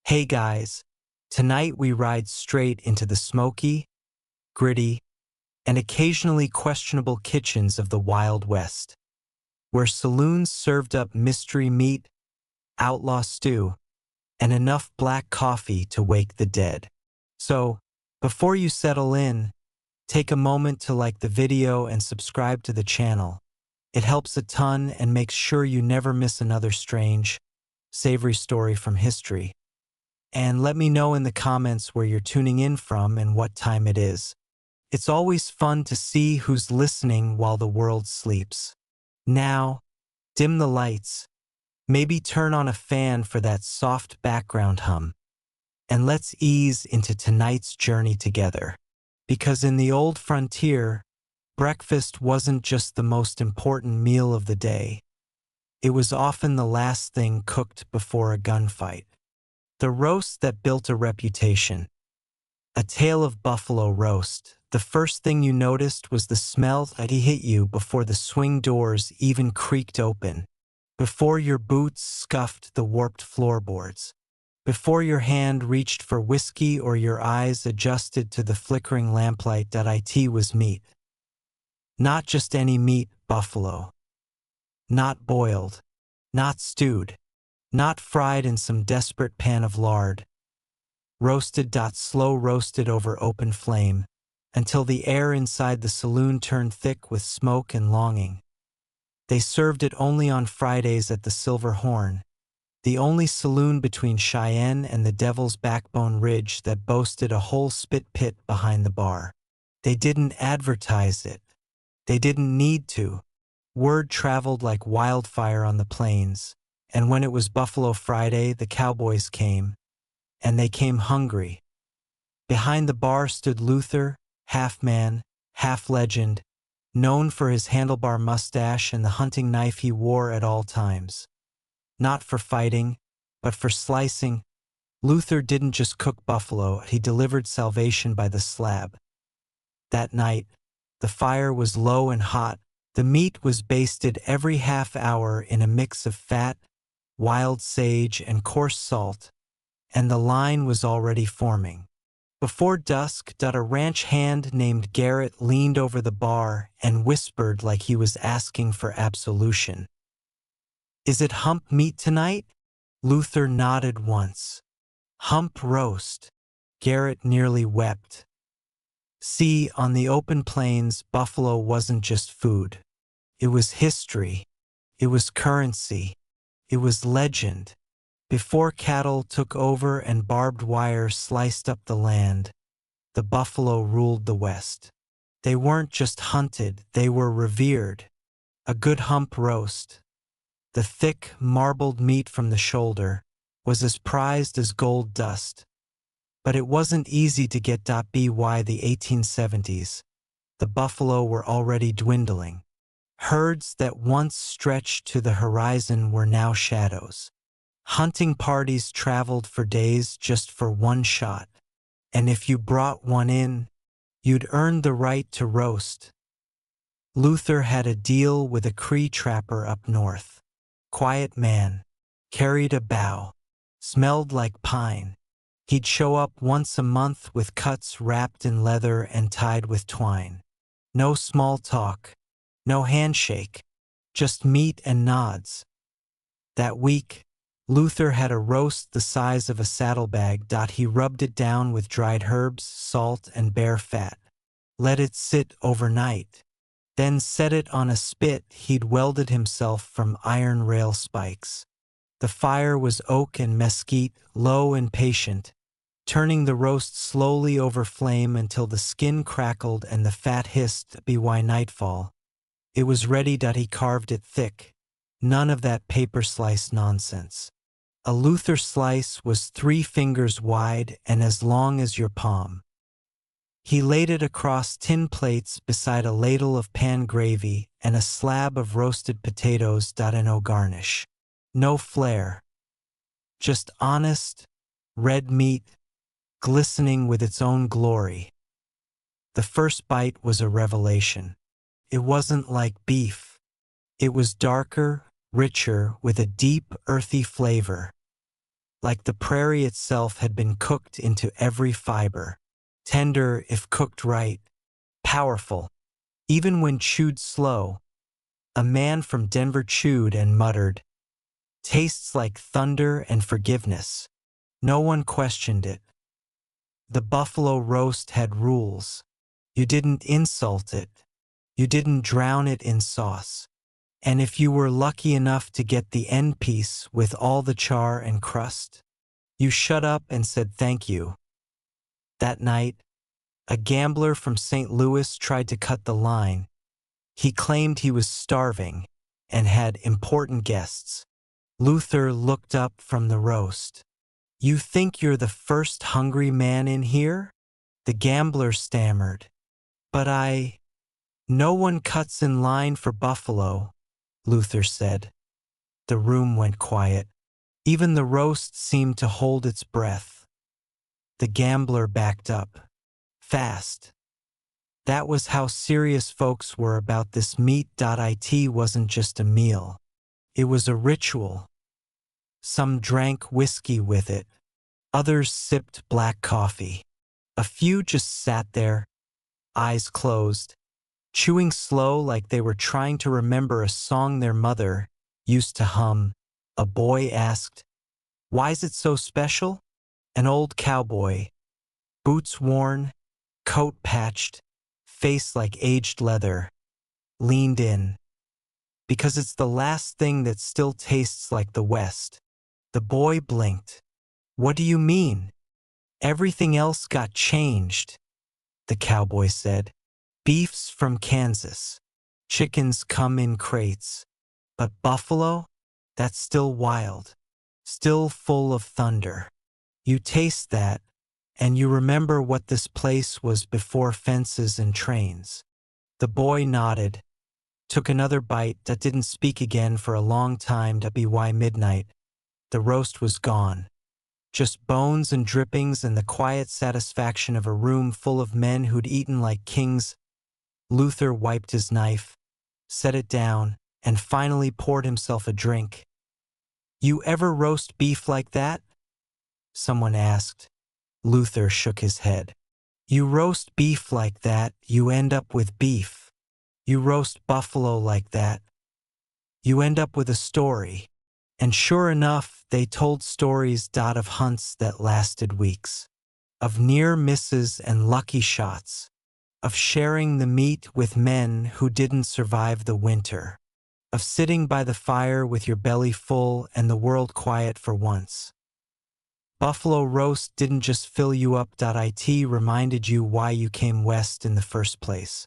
Hey guys, tonight we ride straight into the smoky, gritty, and occasionally questionable kitchens of the Wild West, where saloons served up mystery meat, outlaw stew, and enough black coffee to wake the dead. So, before you settle in, take a moment to like the video and subscribe to the channel. It helps a ton and makes sure you never miss another strange, savory story from history. And let me know in the comments where you're tuning in from and what time it is. It's always fun to see who's listening while the world sleeps. Now, dim the lights, maybe turn on a fan for that soft background hum, and let's ease into tonight's journey together. Because in the old frontier, breakfast wasn't just the most important meal of the day. It was often the last thing cooked before a gunfight. The roast that built a reputation. A tale of buffalo roast. The first thing you noticed was the smell that hit you before the swing doors even creaked open, before your boots scuffed the warped floorboards, before your hand reached for whiskey or your eyes adjusted to the flickering lamplight. It was meat. Not just any meat, buffalo. Not boiled, not stewed, not fried in some desperate pan of lard. Roasted. Slow roasted over open flame, until the air inside the saloon turned thick with smoke and longing. They served it only on Fridays at the Silver Horn, the only saloon between Cheyenne and the Devil's Backbone Ridge that boasted a whole spit pit behind the bar. They didn't advertise it. They didn't need to. Word traveled like wildfire on the plains, and when it was Buffalo Friday, the cowboys came, and they came hungry. Behind the bar stood Luther, half man, half legend, known for his handlebar mustache and the hunting knife he wore at all times. Not for fighting, but for slicing. Luther didn't just cook buffalo, he delivered salvation by the slab. That night, the fire was low and hot. The meat was basted every half hour in a mix of fat, wild sage, and coarse salt, and the line was already forming. Before dusk, a ranch hand named Garrett leaned over the bar and whispered like he was asking for absolution. "Is it hump meat tonight?" Luther nodded once. "Hump roast." Garrett nearly wept. See, on the open plains, buffalo wasn't just food. It was history. It was currency. It was legend. Before cattle took over and barbed wire sliced up the land, the buffalo ruled the West. They weren't just hunted, they were revered. A good hump roast, the thick, marbled meat from the shoulder, was as prized as gold dust. But it wasn't easy to get. By the 1870s, the buffalo were already dwindling. Herds that once stretched to the horizon were now shadows. Hunting parties traveled for days just for one shot, and if you brought one in, you'd earned the right to roast. Luther had a deal with a Cree trapper up north. Quiet man, carried a bow, smelled like pine. He'd show up once a month with cuts wrapped in leather and tied with twine. No small talk, no handshake, just meat and nods. That week, Luther had a roast the size of a saddlebag. He rubbed it down with dried herbs, salt, and bear fat. Let it sit overnight. Then set it on a spit he'd welded himself from iron rail spikes. The fire was oak and mesquite, low and patient, turning the roast slowly over flame until the skin crackled and the fat hissed. By nightfall, it was ready. He carved it thick. None of that paper slice nonsense. A Luther slice was 3 fingers wide and as long as your palm. He laid it across tin plates beside a ladle of pan gravy and a slab of roasted potatoes. No garnish. No flair. Just honest, red meat, glistening with its own glory. The first bite was a revelation. It wasn't like beef. It was darker, richer, with a deep, earthy flavor. like the prairie itself had been cooked into every fiber. Tender if cooked right, powerful, even when chewed slow. A man from Denver chewed and muttered, "Tastes like thunder and forgiveness." No one questioned it. The buffalo roast had rules. You didn't insult it. You didn't drown it in sauce. And if you were lucky enough to get the end piece with all the char and crust, you shut up and said thank you. That night, a gambler from St. Louis tried to cut the line. He claimed he was starving and had important guests. Luther looked up from the roast. "You think you're the first hungry man in here?" The gambler stammered. "But no one cuts in line for buffalo," Luther said. The room went quiet. Even the roast seemed to hold its breath. The gambler backed up. Fast. That was how serious folks were about this meat. It wasn't just a meal. It was a ritual. Some drank whiskey with it. Others sipped black coffee. A few just sat there, eyes closed, chewing slow like they were trying to remember a song their mother used to hum. A boy asked, "Why's it so special?" An old cowboy, boots worn, coat patched, face like aged leather, leaned in. "Because it's the last thing that still tastes like the West." The boy blinked. "What do you mean?" "Everything else got changed," the cowboy said. "Beef's from Kansas. Chickens come in crates. But buffalo? That's still wild. Still full of thunder. You taste that, and you remember what this place was before fences and trains." The boy nodded, took another bite that didn't speak again for a long time. By midnight, the roast was gone. Just bones and drippings and the quiet satisfaction of a room full of men who'd eaten like kings. Luther wiped his knife, set it down, and finally poured himself a drink. "You ever roast beef like that?" someone asked. Luther shook his head. "You roast beef like that, you end up with beef. You roast buffalo like that, you end up with a story." And sure enough, they told stories of hunts that lasted weeks, of near misses and lucky shots, of sharing the meat with men who didn't survive the winter, of sitting by the fire with your belly full and the world quiet for once. Buffalo roast didn't just fill you up. It reminded you why you came west in the first place.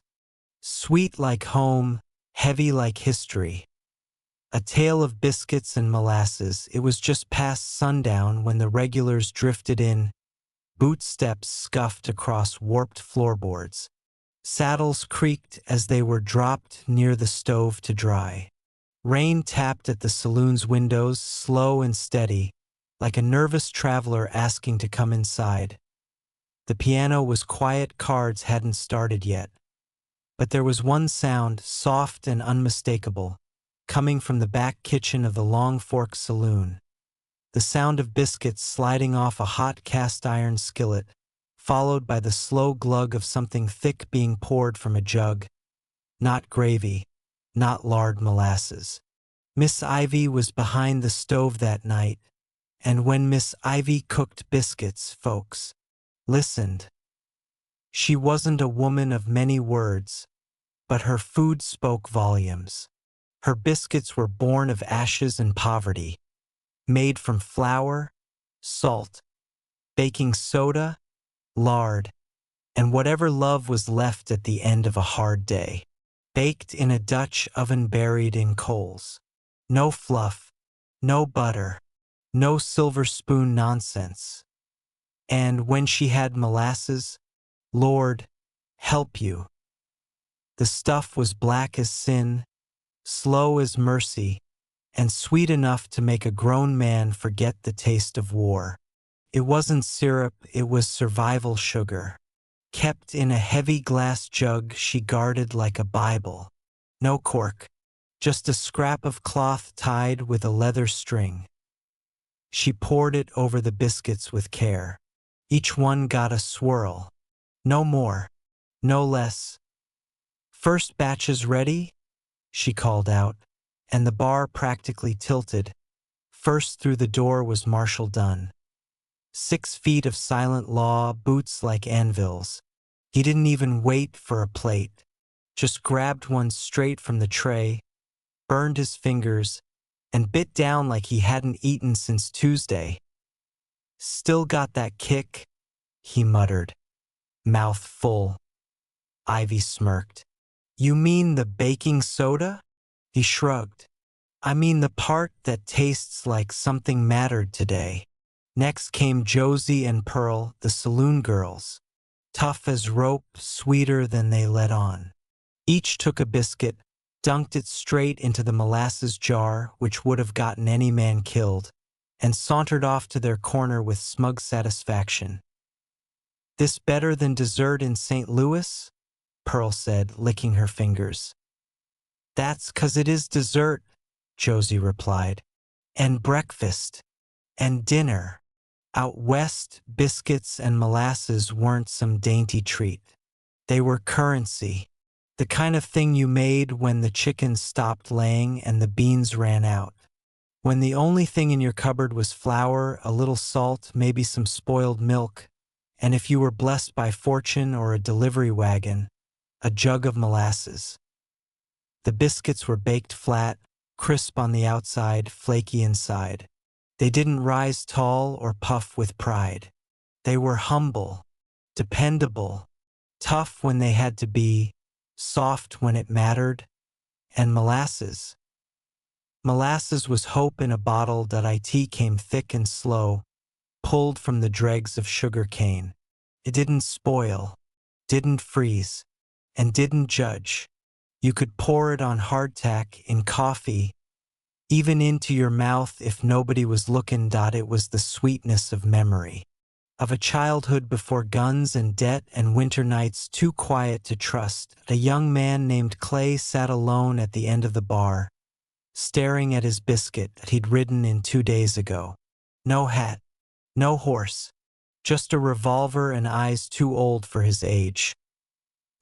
Sweet like home, heavy like history. A tale of biscuits and molasses. It was just past sundown when the regulars drifted in. Boot steps scuffed across warped floorboards. Saddles creaked as they were dropped near the stove to dry. Rain tapped at the saloon's windows, slow and steady, like a nervous traveler asking to come inside. The piano was quiet, cards hadn't started yet. But there was one sound, soft and unmistakable, coming from the back kitchen of the Long Fork Saloon. The sound of biscuits sliding off a hot cast-iron skillet, followed by the slow glug of something thick being poured from a jug. Not gravy, not lard molasses. Miss Ivy was behind the stove that night, and when Miss Ivy cooked biscuits, folks listened. She wasn't a woman of many words, but her food spoke volumes. Her biscuits were born of ashes and poverty, made from flour, salt, baking soda, lard, and whatever love was left at the end of a hard day. Baked in a Dutch oven buried in coals. No fluff, no butter, no silver spoon nonsense. And when she had molasses, Lord, help you. The stuff was black as sin, slow as mercy, and sweet enough to make a grown man forget the taste of war. It wasn't syrup, it was survival sugar. Kept in a heavy glass jug she guarded like a Bible. No cork, just a scrap of cloth tied with a leather string. She poured it over the biscuits with care. Each one got a swirl. No more. No less. "First batch is ready," she called out, and the bar practically tilted. First through the door was Marshall Dunn. 6 feet of silent law, boots like anvils. He didn't even wait for a plate. Just grabbed one straight from the tray, burned his fingers, and bit down like he hadn't eaten since Tuesday. "Still got that kick," he muttered, mouth full. Ivy smirked. "You mean the baking soda?" He shrugged. "I mean the part that tastes like something mattered today." Next came Josie and Pearl, the saloon girls. Tough as rope, sweeter than they let on. Each took a biscuit, dunked it straight into the molasses jar, which would have gotten any man killed, and sauntered off to their corner with smug satisfaction. "This better than dessert in St. Louis?" Pearl said, licking her fingers. "That's 'cause it is dessert," Josie replied. "And breakfast. And dinner. Out west, biscuits and molasses weren't some dainty treat. They were currency. The kind of thing you made when the chickens stopped laying and the beans ran out. When the only thing in your cupboard was flour, a little salt, maybe some spoiled milk, and if you were blessed by fortune or a delivery wagon, a jug of molasses." The biscuits were baked flat, crisp on the outside, flaky inside. They didn't rise tall or puff with pride. They were humble, dependable, tough when they had to be, soft when it mattered, and molasses. Molasses was hope in a bottle that it came thick and slow, pulled from the dregs of sugar cane. It didn't spoil, didn't freeze, and didn't judge. You could pour it on hardtack, in coffee, even into your mouth if nobody was looking. It was the sweetness of memory, of a childhood before guns and debt and winter nights too quiet to trust. A young man named Clay sat alone at the end of the bar, staring at his biscuit that he'd ridden in 2 days ago. No hat, no horse, just a revolver and eyes too old for his age.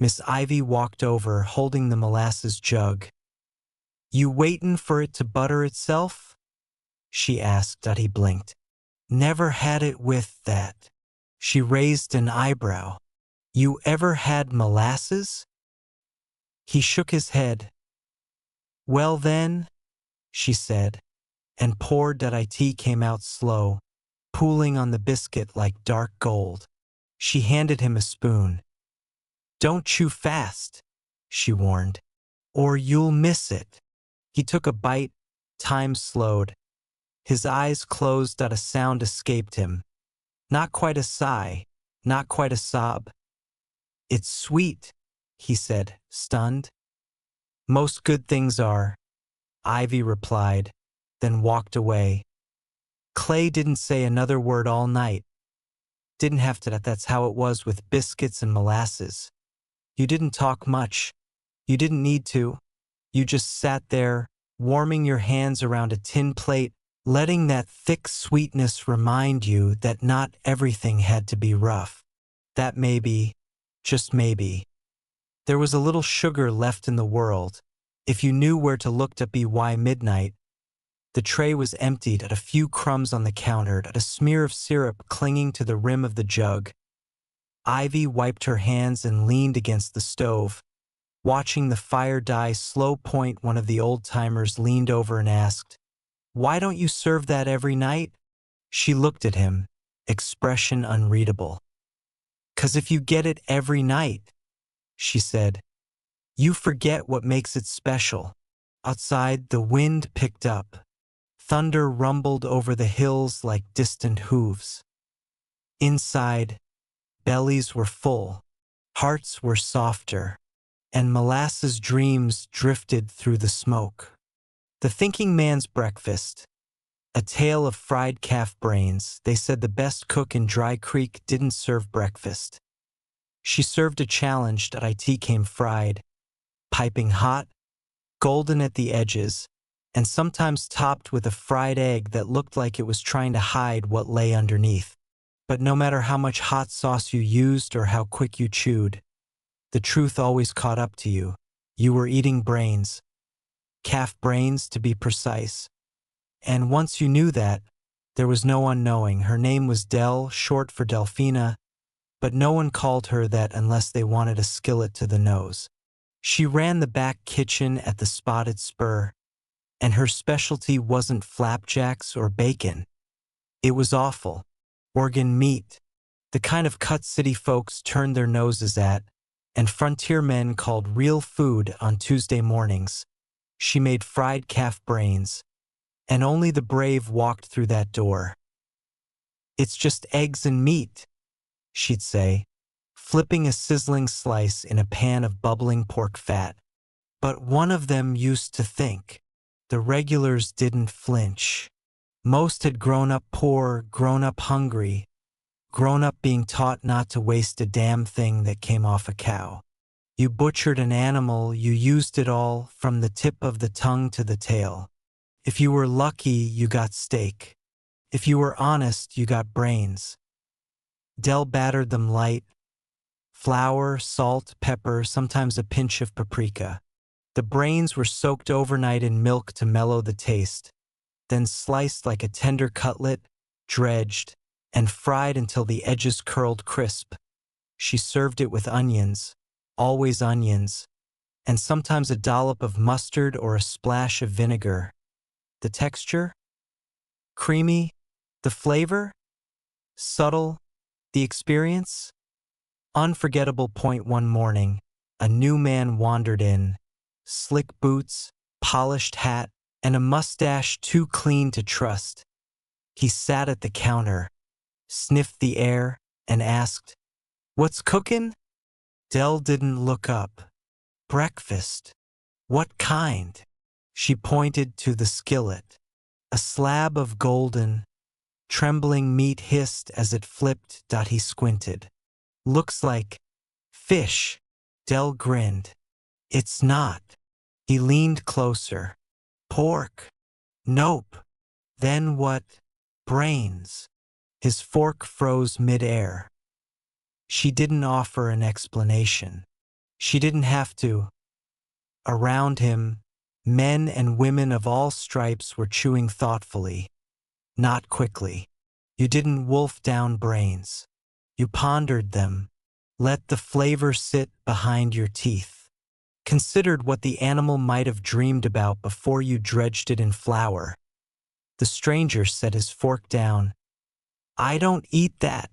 Miss Ivy walked over, holding the molasses jug. "You waitin' for it to butter itself?" she asked. He blinked. "Never had it with that." She raised an eyebrow. "You ever had molasses?" He shook his head. "Well then," she said, and poured that it came out slow, pooling on the biscuit like dark gold. She handed him a spoon. "Don't chew fast," she warned, "or you'll miss it." He took a bite, time slowed. His eyes closed. A sound escaped him. Not quite a sigh, not quite a sob. "It's sweet," he said, stunned. "Most good things are," Ivy replied, then walked away. Clay didn't say another word all night. Didn't have to. That's how it was with biscuits and molasses. You didn't talk much. You didn't need to. You just sat there, warming your hands around a tin plate, letting that thick sweetness remind you that not everything had to be rough. That maybe, just maybe, there was a little sugar left in the world, if you knew where to look. By midnight, the tray was emptied. At a few crumbs on the counter, at a smear of syrup clinging to the rim of the jug. Ivy wiped her hands and leaned against the stove, watching the fire die slow. One of the old-timers leaned over and asked, "Why don't you serve that every night?" She looked at him, expression unreadable. "'Cause if you get it every night," she said, "you forget what makes it special." Outside, the wind picked up. Thunder rumbled over the hills like distant hooves. Inside, bellies were full, hearts were softer, and molasses dreams drifted through the smoke. The thinking man's breakfast. A tale of fried calf brains. They said the best cook in Dry Creek didn't serve breakfast. She served a challenge. It came fried, piping hot, golden at the edges, and sometimes topped with a fried egg that looked like it was trying to hide what lay underneath. But no matter how much hot sauce you used or how quick you chewed, the truth always caught up to you. You were eating brains, calf brains to be precise. And once you knew that, there was no unknowing. Her name was Del, short for Delphina, but no one called her that unless they wanted a skillet to the nose. She ran the back kitchen at the Spotted Spur, and her specialty wasn't flapjacks or bacon. It was offal, organ meat, the kind of cut city folks turned their noses at, and frontier men called real food on Tuesday mornings. She made fried calf brains, and only the brave walked through that door. "It's just eggs and meat," she'd say, flipping a sizzling slice in a pan of bubbling pork fat. But one of them used to think. The regulars didn't flinch. Most had grown up poor, grown up hungry, grown up being taught not to waste a damn thing that came off a cow. You butchered an animal, you used it all, from the tip of the tongue to the tail. If you were lucky, you got steak. If you were honest, you got brains. Del battered them light. Flour, salt, pepper, sometimes a pinch of paprika. The brains were soaked overnight in milk to mellow the taste, then sliced like a tender cutlet, dredged, and fried until the edges curled crisp. She served it with onions, always onions, and sometimes a dollop of mustard or a splash of vinegar. The texture? Creamy. The flavor? Subtle. The experience? Unforgettable. Point. One morning, a new man wandered in, slick boots, polished hat, and a mustache too clean to trust. He sat at the counter, sniffed the air, and asked, "What's cookin'?" Del didn't look up. "Breakfast." "What kind?" She pointed to the skillet. A slab of golden, trembling meat hissed as it flipped. He squinted. "Looks like fish." Del grinned. "It's not." He leaned closer. "Pork." "Nope." "Then what?" "Brains." His fork froze midair. She didn't offer an explanation. She didn't have to. Around him, men and women of all stripes were chewing thoughtfully, not quickly. You didn't wolf down brains. You pondered them, let the flavor sit behind your teeth, considered what the animal might have dreamed about before you dredged it in flour. The stranger set his fork down. "I don't eat that,"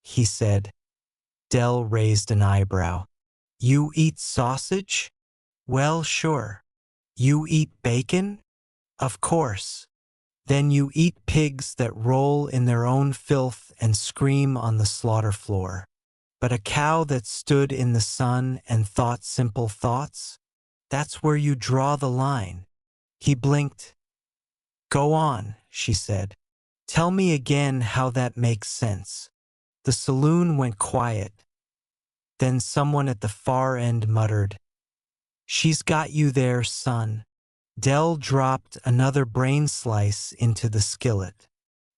he said. Del raised an eyebrow. "You eat sausage?" "Well, sure." "You eat bacon?" "Of course." "Then you eat pigs that roll in their own filth and scream on the slaughter floor. But a cow that stood in the sun and thought simple thoughts? That's where you draw the line." He blinked. "Go on," she said. "Tell me again how that makes sense." The saloon went quiet. Then someone at the far end muttered, "She's got you there, son." Del dropped another brain slice into the skillet.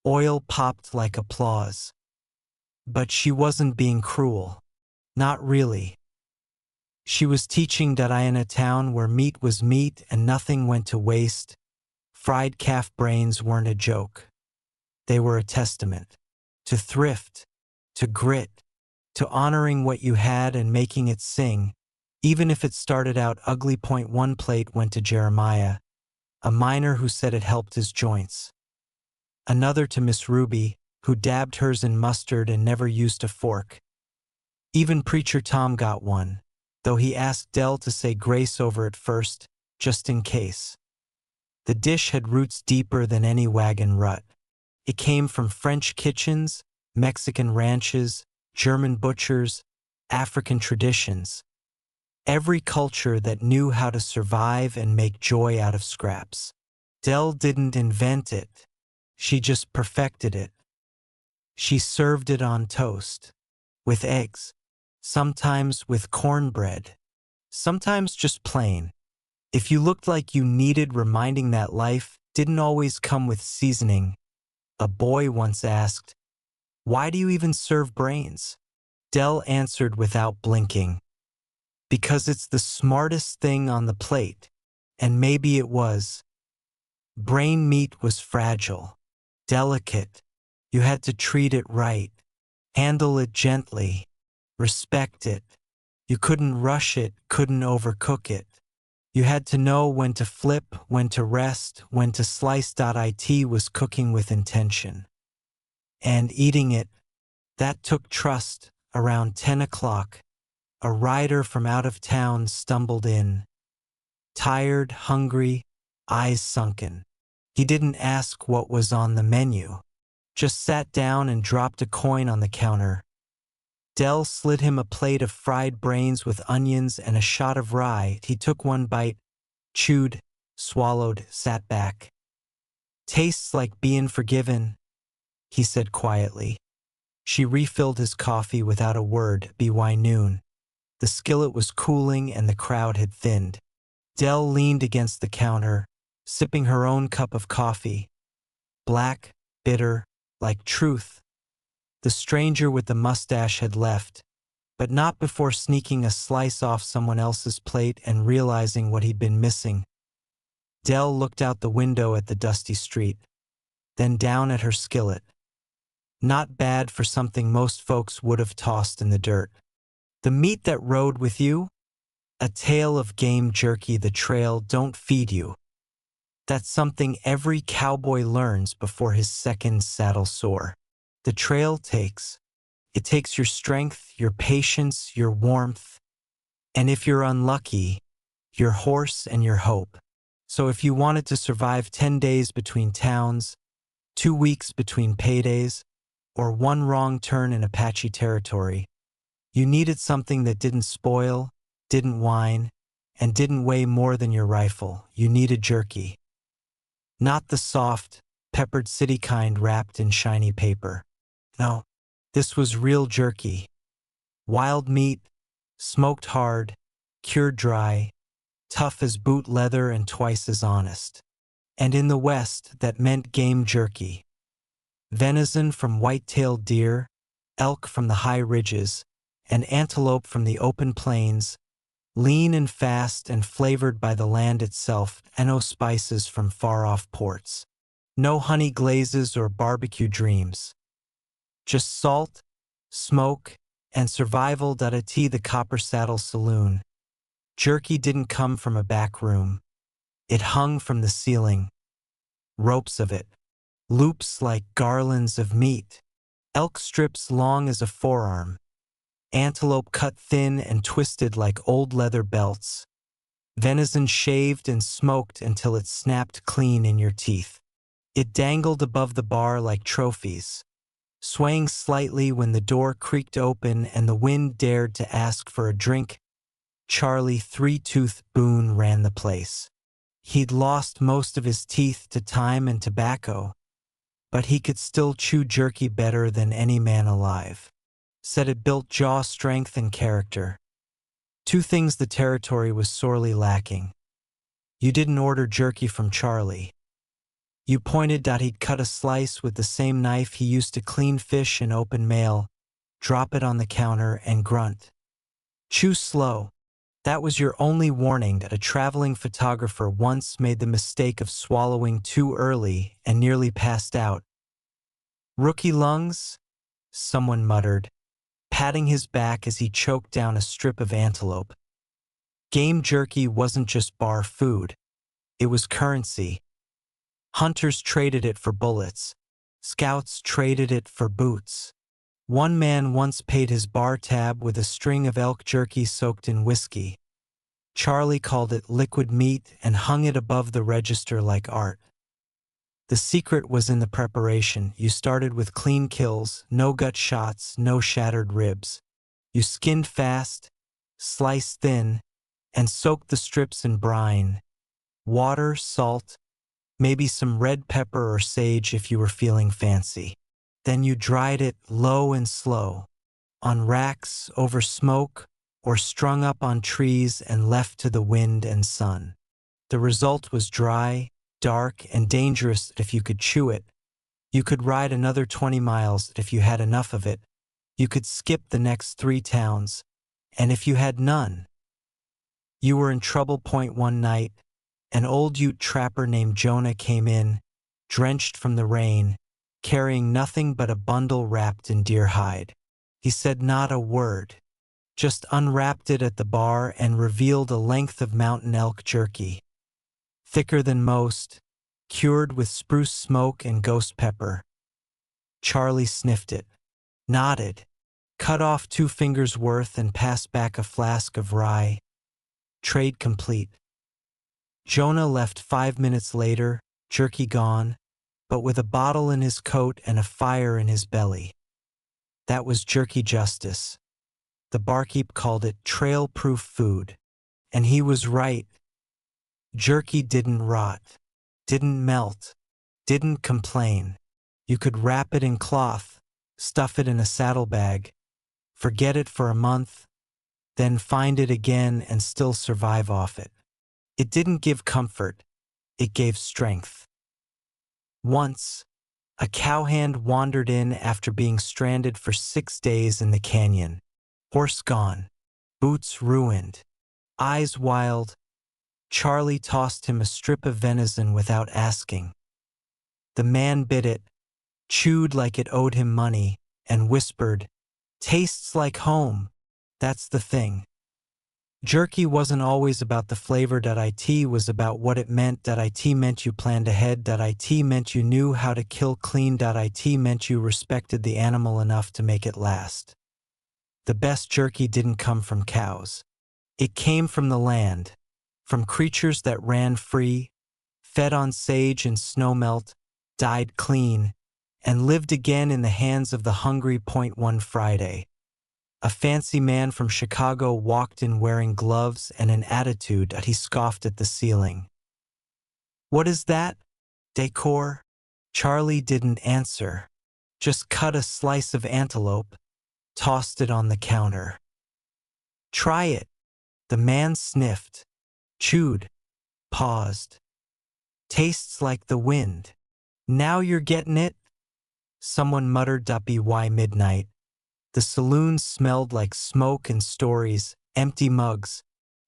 Oil popped like applause. But she wasn't being cruel. Not really. She was teaching that in a town where meat was meat and nothing went to waste, fried calf brains weren't a joke. They were a testament to thrift, to grit, to honoring what you had and making it sing, even if it started out ugly. Point. One plate went to Jeremiah, a miner who said it helped his joints. Another to Miss Ruby, who dabbed hers in mustard and never used a fork. Even Preacher Tom got one, though he asked Del to say grace over it first, just in case. The dish had roots deeper than any wagon rut. It came from French kitchens, Mexican ranches, German butchers, African traditions. Every culture that knew how to survive and make joy out of scraps. Del didn't invent it. She just perfected it. She served it on toast, with eggs, sometimes with cornbread, sometimes just plain. If you looked like you needed reminding that life didn't always come with seasoning, a boy once asked, "Why do you even serve brains?" Del answered without blinking, "Because it's the smartest thing on the plate." And maybe it was. Brain meat was fragile, delicate. You had to treat it right, handle it gently, respect it. You couldn't rush it, couldn't overcook it. You had to know when to flip, when to rest, when to slice. It was cooking with intention. And eating it, that took trust. Around 10 o'clock, a rider from out of town stumbled in. Tired, hungry, eyes sunken. He didn't ask what was on the menu, just sat down and dropped a coin on the counter. Del slid him a plate of fried brains with onions and a shot of rye. He took one bite, chewed, swallowed, sat back. "Tastes like bein' forgiven," he said quietly. She refilled his coffee without a word. By noon. The skillet was cooling and the crowd had thinned. Del leaned against the counter, sipping her own cup of coffee. Black, bitter, like truth. The stranger with the mustache had left, but not before sneaking a slice off someone else's plate and realizing what he'd been missing. Del looked out the window at the dusty street, then down at her skillet. Not bad for something most folks would have tossed in the dirt. The meat that rode with you? A tale of game jerky the trail don't feed you. That's something every cowboy learns before his second saddle sore. The trail takes. It takes your strength, your patience, your warmth, and if you're unlucky, your horse and your hope. So if you wanted to survive 10 days between towns, 2 weeks between paydays, or one wrong turn in Apache territory, you needed something that didn't spoil, didn't whine, and didn't weigh more than your rifle. You needed jerky. Not the soft, peppered city kind wrapped in shiny paper. No, this was real jerky. Wild meat, smoked hard, cured dry, tough as boot leather and twice as honest. And in the West, that meant game jerky. Venison from white-tailed deer, elk from the high ridges, and antelope from the open plains, lean and fast and flavored by the land itself, and no spices from far-off ports. No honey glazes or barbecue dreams. Just salt, smoke, and survival. The Copper Saddle Saloon. Jerky didn't come from a back room. It hung from the ceiling. Ropes of it. Loops like garlands of meat. Elk strips long as a forearm. Antelope cut thin and twisted like old leather belts. Venison shaved and smoked until it snapped clean in your teeth. It dangled above the bar like trophies, swaying slightly when the door creaked open and the wind dared to ask for a drink. Charlie Three-Tooth Boone ran the place. He'd lost most of his teeth to time and tobacco, but he could still chew jerky better than any man alive. Said it built jaw strength and character. 2 things the territory was sorely lacking. You didn't order jerky from Charlie. You pointed. He'd cut a slice with the same knife he used to clean fish in open mail, drop it on the counter, and grunt. Chew slow. That was your only warning. That a traveling photographer once made the mistake of swallowing too early and nearly passed out. "Rookie lungs?" someone muttered, patting his back as he choked down a strip of antelope. Game jerky wasn't just bar food. It was currency. Hunters traded it for bullets. Scouts traded it for boots. One man once paid his bar tab with a string of elk jerky soaked in whiskey. Charlie called it liquid meat and hung it above the register like art. The secret was in the preparation. You started with clean kills, no gut shots, no shattered ribs. You skinned fast, sliced thin, and soaked the strips in brine. Water, salt, maybe some red pepper or sage if you were feeling fancy. Then you dried it low and slow, on racks, over smoke, or strung up on trees and left to the wind and sun. The result was dry, dark, and dangerous if you could chew it. You could ride another 20 miles if you had enough of it. You could skip the next 3 towns. And if you had none, you were in trouble. One night, an old Ute trapper named Jonah came in, drenched from the rain, carrying nothing but a bundle wrapped in deer hide. He said not a word, just unwrapped it at the bar and revealed a length of mountain elk jerky. Thicker than most, cured with spruce smoke and ghost pepper. Charlie sniffed it, nodded, cut off 2 fingers' worth and passed back a flask of rye. Trade complete. Jonah left 5 minutes later, jerky gone, but with a bottle in his coat and a fire in his belly. That was jerky justice. The barkeep called it trail-proof food. And he was right. Jerky didn't rot, didn't melt, didn't complain. You could wrap it in cloth, stuff it in a saddlebag, forget it for a month, then find it again and still survive off it. It didn't give comfort, it gave strength. Once, a cowhand wandered in after being stranded for 6 days in the canyon. Horse gone, boots ruined, eyes wild. Charlie tossed him a strip of venison without asking. The man bit it, chewed like it owed him money, and whispered, "Tastes like home, that's the thing." Jerky wasn't always about the flavor. It was about what it meant. It meant you planned ahead. It meant you knew how to kill clean. It meant you respected the animal enough to make it last. The best jerky didn't come from cows. It came from the land, from creatures that ran free, fed on sage and snowmelt, died clean, and lived again in the hands of the hungry. One Friday, a fancy man from Chicago walked in wearing gloves and an attitude that he scoffed at the ceiling. "What is that? Decor?" Charlie didn't answer, just cut a slice of antelope, tossed it on the counter. "Try it." The man sniffed, chewed, paused. "Tastes like the wind. Now you're getting it?" Someone muttered. By midnight, the saloon smelled like smoke and stories, empty mugs,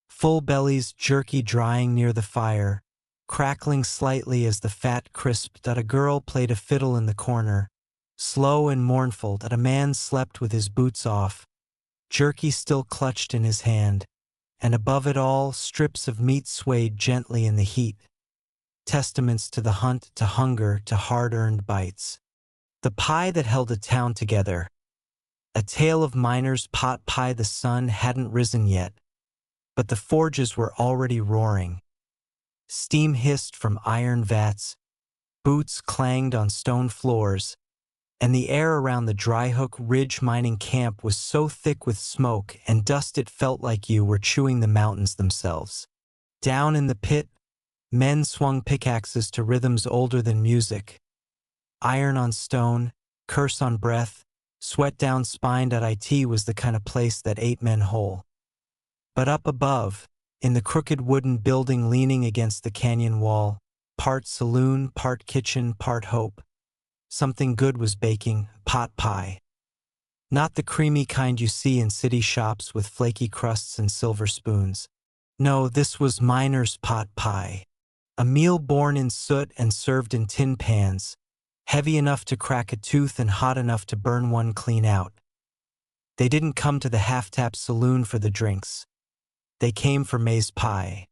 full bellies, jerky drying near the fire, crackling slightly as the fat crisped. A girl played a fiddle in the corner, slow and mournful. A man slept with his boots off, jerky still clutched in his hand, and above it all, strips of meat swayed gently in the heat, testaments to the hunt, to hunger, to hard-earned bites. The pie that held a town together. A tale of miners' pot pie. The sun hadn't risen yet, but the forges were already roaring. Steam hissed from iron vats, boots clanged on stone floors, and the air around the Dryhook Ridge mining camp was so thick with smoke and dust it felt like you were chewing the mountains themselves. Down in the pit, men swung pickaxes to rhythms older than music. Iron on stone, curse on breath, sweat down spine. It was the kind of place that ate men whole. But up above, in the crooked wooden building leaning against the canyon wall, part saloon, part kitchen, part hope, something good was baking. Pot pie. Not the creamy kind you see in city shops with flaky crusts and silver spoons. No, this was miner's pot pie. A meal born in soot and served in tin pans, heavy enough to crack a tooth and hot enough to burn one clean out. They didn't come to the half-tap saloon for the drinks. They came for May's pie.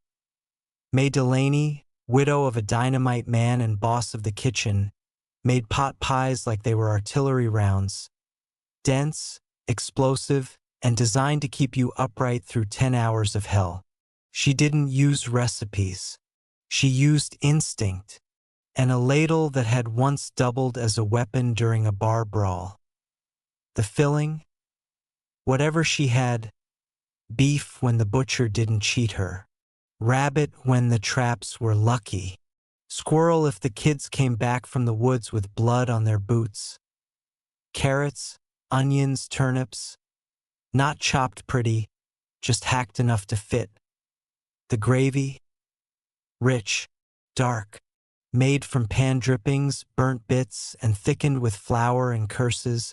May Delaney, widow of a dynamite man and boss of the kitchen, made pot pies like they were artillery rounds. Dense, explosive, and designed to keep you upright through 10 hours of hell. She didn't use recipes. She used instinct, and a ladle that had once doubled as a weapon during a bar brawl. The filling? Whatever she had, beef when the butcher didn't cheat her, rabbit when the traps were lucky, squirrel if the kids came back from the woods with blood on their boots. Carrots, onions, turnips, not chopped pretty, just hacked enough to fit. The gravy? rich, dark, made from pan drippings, burnt bits, and thickened with flour and curses.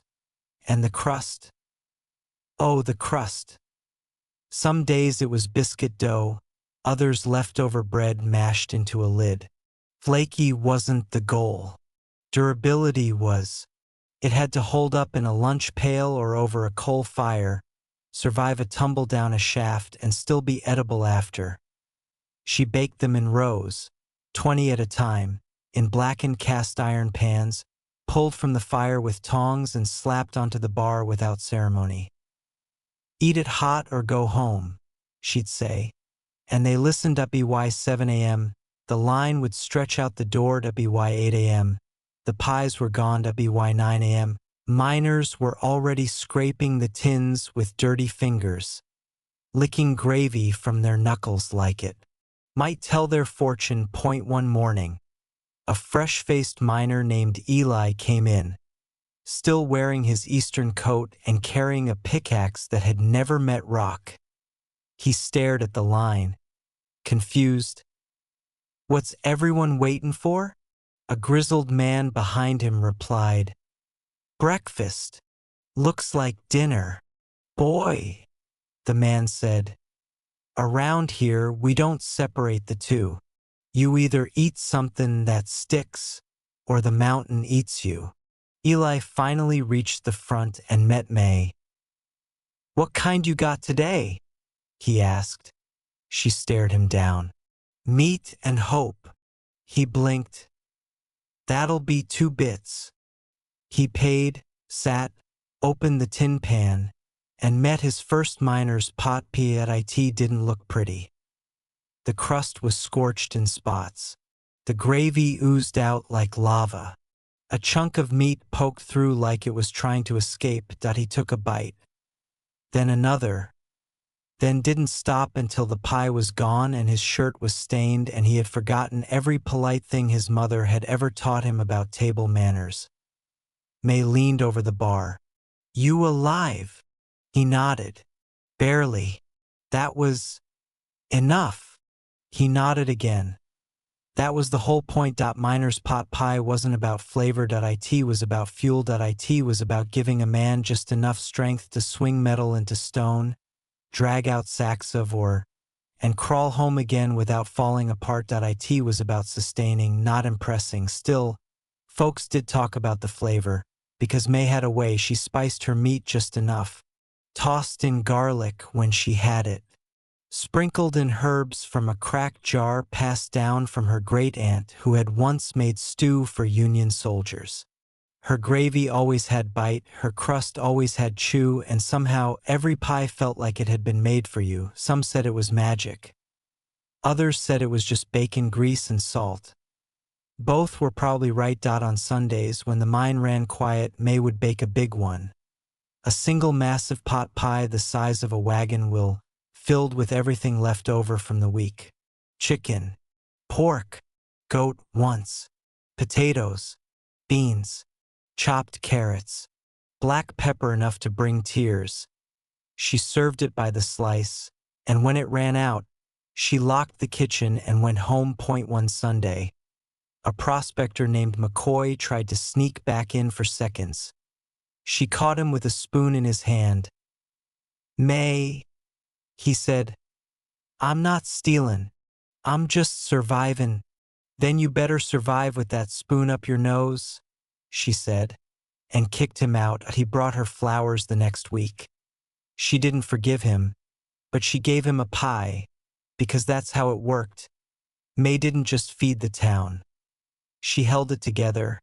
And the crust. Oh, the crust. Some days it was biscuit dough, others leftover bread mashed into a lid. Flaky wasn't the goal. Durability was. It had to hold up in a lunch pail or over a coal fire, survive a tumble down a shaft, and still be edible after. She baked them in rows, 20 at a time, in blackened cast iron pans, pulled from the fire with tongs and slapped onto the bar without ceremony. "Eat it hot or go home," she'd say, and they listened up by 7 a.m. The line would stretch out the door to by 8 a.m. The pies were gone to by 9 a.m. Miners were already scraping the tins with dirty fingers, licking gravy from their knuckles like it might tell their fortune. One morning, a fresh-faced miner named Eli came in, still wearing his eastern coat and carrying a pickaxe that had never met rock. He stared at the line, confused. "What's everyone waiting for?" A grizzled man behind him replied. "Breakfast. Looks like dinner." "Boy," the man said, "around here we don't separate the two. You either eat something that sticks, or the mountain eats you." Eli finally reached the front and met May. "What kind you got today?" he asked. She stared him down. "Meat and hope." He blinked. "That'll be 2 bits." He paid, sat, opened the tin pan, and met his first miner's pot. It didn't look pretty. The crust was scorched in spots. The gravy oozed out like lava. A chunk of meat poked through like it was trying to escape. He took a bite. Then another. Then didn't stop until the pie was gone and his shirt was stained and he had forgotten every polite thing his mother had ever taught him about table manners. May leaned over the bar. "You alive?" He nodded. "Barely. That was enough." He nodded again. That was the whole point. Miner's pot pie wasn't about flavor. It was about fuel. It was about giving a man just enough strength to swing metal into stone, drag out sacks of ore, and crawl home again without falling apart. It was about sustaining, not impressing. Still, folks did talk about the flavor, because May had a way. She spiced her meat just enough, tossed in garlic when she had it, sprinkled in herbs from a cracked jar passed down from her great-aunt who had once made stew for Union soldiers. Her gravy always had bite, her crust always had chew, and somehow every pie felt like it had been made for you. Some said it was magic. Others said it was just bacon grease and salt. Both were probably right. On Sundays, when the mine ran quiet, May would bake a big one. A single massive pot pie the size of a wagon wheel, filled with everything left over from the week. Chicken, pork, goat once, potatoes, beans, chopped carrots, black pepper enough to bring tears. She served it by the slice, and when it ran out, she locked the kitchen and went home. One Sunday, a prospector named McCoy tried to sneak back in for seconds. She caught him with a spoon in his hand. "May," he said, "I'm not stealing. I'm just surviving." "Then you better survive with that spoon up your nose," she said, and kicked him out. He brought her flowers the next week. She didn't forgive him, but she gave him a pie, because that's how it worked. May didn't just feed the town. She held it together.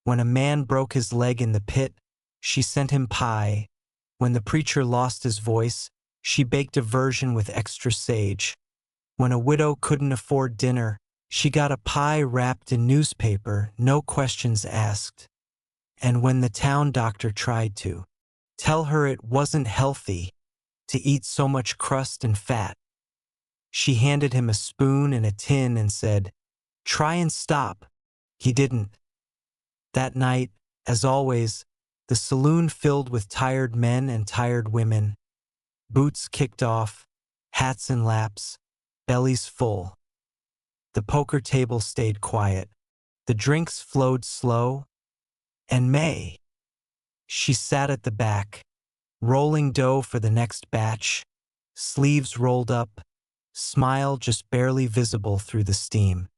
When a man broke his leg in the pit, she sent him pie. When the preacher lost his voice, she baked a version with extra sage. When a widow couldn't afford dinner, she got a pie wrapped in newspaper, no questions asked. And when the town doctor tried to tell her it wasn't healthy to eat so much crust and fat, she handed him a spoon and a tin and said, "Try and stop." He didn't. That night, as always, the saloon filled with tired men and tired women, boots kicked off, hats in laps, bellies full. The poker table stayed quiet. The drinks flowed slow. And May, she sat at the back, rolling dough for the next batch, sleeves rolled up, smile just barely visible through the steam.